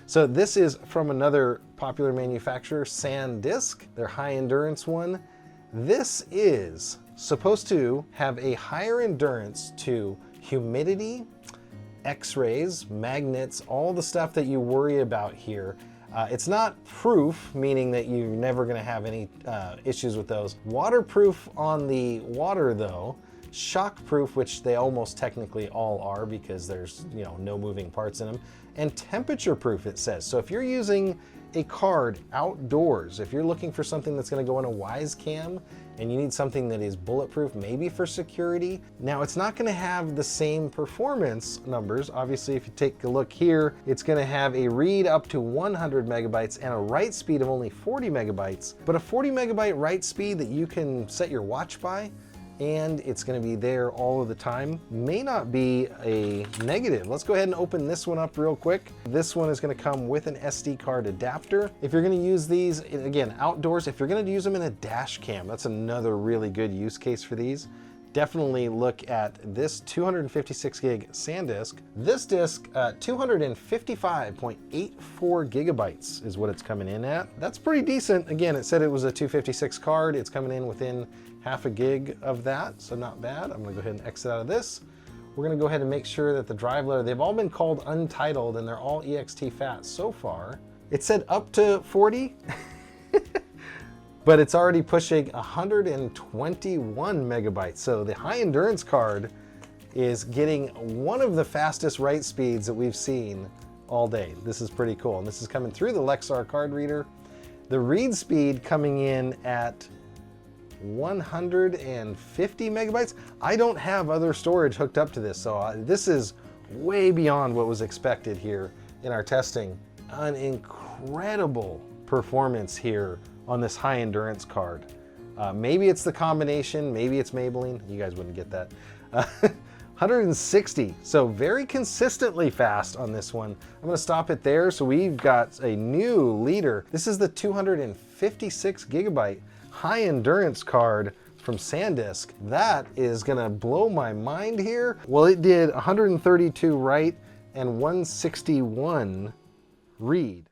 So this is from another popular manufacturer, SanDisk, their high endurance one. This is supposed to have a higher endurance to humidity, X-rays, magnets, all the stuff that you worry about here. It's not proof, meaning that you're never going to have any issues with those. Waterproof on the water though. Shockproof, which they almost technically all are because there's no moving parts in them. And temperature proof, it says. So if you're using a card outdoors, if you're looking for something that's going to go in a Wise Cam and you need something that is bulletproof, maybe for security. Now it's not going to have the same performance numbers. Obviously, if you take a look here, it's going to have a read up to 100 megabytes and a write speed of only 40 megabytes. But a 40 megabyte write speed that you can set your watch by, and it's going to be there all of the time, may not be a negative. Let's go ahead and open this one up real quick. This one is going to come with an SD card adapter. If you're going to use these, again, outdoors, if you're going to use them in a dash cam, that's another really good use case for these. Definitely look at this 256 gig SanDisk. This disk, 255.84 gigabytes is what it's coming in at. That's pretty decent. Again, it said it was a 256 card. It's coming in within half a gig of that, so not bad. I'm gonna go ahead and exit out of this. We're gonna go ahead and make sure that the drive letter, they've all been called untitled and they're all ext fat so far. It said up to 40. But it's already pushing 121 megabytes. So the high endurance card is getting one of the fastest write speeds that we've seen all day. This is pretty cool. And this is coming through the Lexar card reader. The read speed coming in at 150 megabytes. I don't have other storage hooked up to this, so this is way beyond what was expected here in our testing. An incredible performance here on this high endurance card. Maybe it's the combination, maybe it's Maybelline, you guys wouldn't get that. 160, so very consistently fast on this one. I'm gonna stop it there. So we've got a new leader. This is the 256 gigabyte high endurance card from SanDisk. That is gonna blow my mind here. Well, it did 132 write and 161 read.